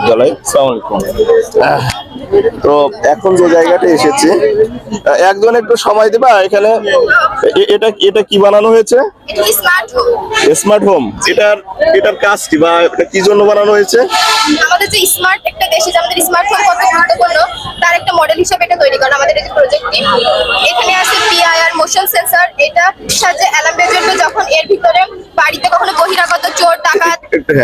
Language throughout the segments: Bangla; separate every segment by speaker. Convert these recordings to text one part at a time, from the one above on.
Speaker 1: বিদ্যালয়। আসসালামু আলাইকুম। তো এখন যে জায়গাটা এসেছে, একজন একটু সময় দিবা এখানে। এটা এটা কি বানানো হয়েছে? Smart home. এটার কাজ কি বা এটা কি জন্য বানানো হয়েছে?
Speaker 2: আমাদের যে স্মার্ট একটা দেশে যে আমাদের স্মার্ট হোম কত গুরুত্বপূর্ণ তার একটা মডেল হিসেবে এটা তৈরি করা আমাদের এই প্রজেক্টটি। এখানে আছে পিআইআর মোশন সেন্সর, এটা সাহায্যে অ্যালার্ম বেজে উঠবে যখন এর ভিতরে বাড়িতে কখনো বহিরাগত চোর ডাকাত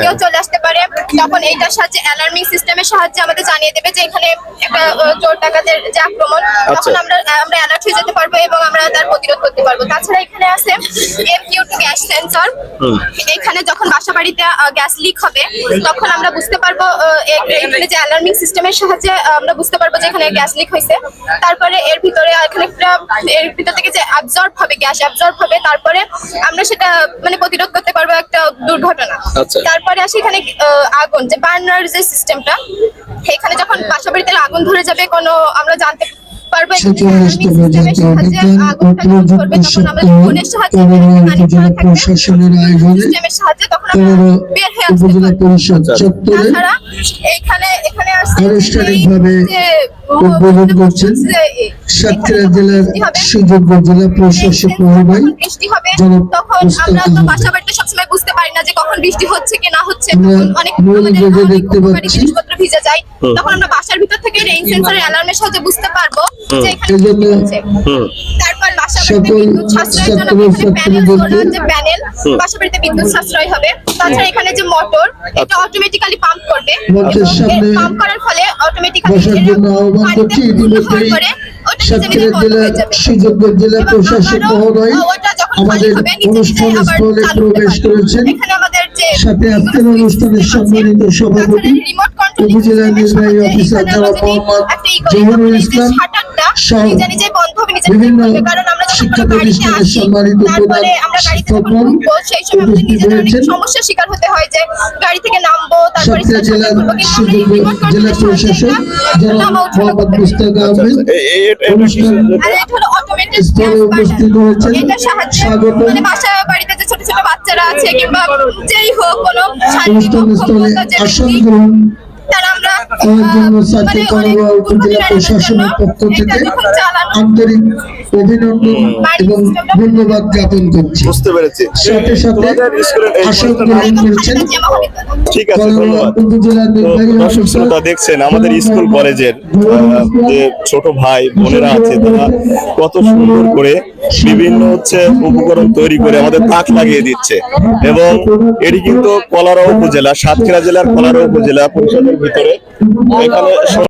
Speaker 2: কেউ চলে আসতে পারে, তখন এইটার সাহায্যে অ্যালার্মিং সিস্টেমের সাহায্যে আমাদের জানিয়ে দেবে যে এখানে একটা চোর ডাকাতের যে আক্রমণ, তখন আমরা অ্যালার্ট হয়ে যেতে পারবো এবং আমরা তার প্রতিরোধ করতে পারবো। তাছাড়া এখানে আছে MQ2 গ্যাস সেন্সর। এখানে যখন বাসা বাড়িতে গ্যাস লিক হবে তখন আমরা বুঝতে পারবো, এখানে যে অ্যালার্মিং সিস্টেমের সাহায্যে আমরা বুঝতে পারবো যে এখানে গ্যাস লিক হয়েছে। তারপরে এর ভিতরে এখানে এর ভিতর থেকে যে অ্যাবজর্ব হবে, গ্যাস অ্যাবজর্ব হবে, তারপরে আমরা সেটা মানে প্রতিরোধ করতে পারবো একটা দুর্ঘটনা। তারপরে আসি এখানে আগুন যে বার্নার যে সিস্টেমটা, এখানে যখন বাসা বাড়িতে আগুন ধরে যাবে কোনো আমরা জানতে পারবো সিস্টেমের সাহায্যে আগুনটা যখন ধরবে তখন আমরা ফোনের সাহায্যে
Speaker 3: প্রশাসনের আয়োজনে
Speaker 2: সিস্টেমের সাহায্যে তখন আমরা বের হয়ে আসতে
Speaker 3: উপজেলা
Speaker 2: পারবো।
Speaker 3: পরিষদ চত্বরে
Speaker 2: তাছাড়া এখানে আসছে
Speaker 3: আনুষ্ঠানিকভাবে উদ্বোধন করছেন সাতক্ষীরা জেলার সুযোগ্য জেলা প্রশাসক মহোদয়
Speaker 2: বৃষ্টি হবে
Speaker 3: জনাব
Speaker 2: তখন
Speaker 3: মুস্তাক
Speaker 2: আমরা তো
Speaker 3: আহমেদ।
Speaker 2: বাসা বাড়িতে সবসময় বুঝতে পারি না যে কখন বৃষ্টি হচ্ছে কি না হচ্ছে,
Speaker 3: আমরা
Speaker 2: তখন অনেক
Speaker 3: মূল
Speaker 2: আমাদের
Speaker 3: রোদে
Speaker 2: অনেক
Speaker 3: দেখতে
Speaker 2: উপকারী
Speaker 3: পাচ্ছি।
Speaker 2: জিনিসপত্র ভিজে যায়, তখন আমরা বাসার ভিতর থেকে রেইন সেন্সরের অ্যালার্মের সাহায্যে বুঝতে পারবো যে এখানে
Speaker 3: এই জন্য
Speaker 2: বৃষ্টি হচ্ছে। তারপর বাসা বাড়িতে
Speaker 3: সকল
Speaker 2: বিদ্যুৎ সাশ্রয়ের জন্য এখানে প্যানেল, সোলার যে প্যানেল, বাসা বাড়িতে বিদ্যুৎ সাশ্রয় হবে। তাছাড়া এখানে যে মোটর, এটা অটোমেটিক্যালি পাম্প করবে,
Speaker 3: মঞ্চের সামনে
Speaker 2: পাম্প করার ফলে অটোমেটিক্যালি
Speaker 3: বসার জন্য আহ্বান করছি। ইতিমধ্যেই সাতক্ষীরা জেলার সুযোগ্য জেলা প্রশাসক মহোদয় আমাদের অনুষ্ঠান স্থলে প্রবেশ করেছেন। সাথে আজকের অনুষ্ঠানের সম্মানিত সভাপতি উপজেলা নির্বাহী অফিসার জনাব মোহাম্মদ জহুরুল ইসলাম সহ বিভিন্ন শিক্ষা প্রতিষ্ঠানের সম্মানিত প্রধান শিক্ষকগণ উপস্থিত হয়েছেন।
Speaker 2: সমস্যার শিকার হতে হয় যে গাড়ি থেকে নামবো, তারপরে
Speaker 3: সাতক্ষীরা জেলার সুযোগ্য জেলা প্রশাসক জনাব মোহাম্মদ মুস্তাক আহমেদ অনুষ্ঠান স্থলে উপস্থিত হয়েছেন। স্বাগত।
Speaker 2: বাসা বাড়িতে যে ছোট ছোট বাচ্চারা আছে কিংবা যেই হোক কোনো
Speaker 3: অনুষ্ঠান স্থলে আসন গ্রহণ
Speaker 2: তারা আমরা
Speaker 3: করার জন্য সাতক্ষীরা কলারোয়া উপজেলা প্রশাসনের পক্ষ থেকে আন্তরিক অভিনন্দন এবং ধন্যবাদ জ্ঞাপন করছি।
Speaker 1: বুঝতে পেরেছি।
Speaker 3: সাথে সাথে আসন গ্রহণ করছেন
Speaker 1: ঠিক আছে,
Speaker 3: কলারোয়া
Speaker 1: ধন্যবাদ।
Speaker 3: উপজেলা নির্বাহী
Speaker 1: দর্শক
Speaker 3: অফিসার
Speaker 1: শ্রোতা, দেখছেন আমাদের স্কুল কলেজের যে ছোট ভাই বোনেরা আছে তারা কত সুন্দর করে বিভিন্ন উপকরণ তৈরি করে আমাদের তাক লাগিয়ে দিচ্ছে। এবং এটি কিন্তু কলারোয়া উপজেলা, সাতক্ষীরা জেলার কলারোয়া উপজেলা পরিষদের ভিতরে এখানে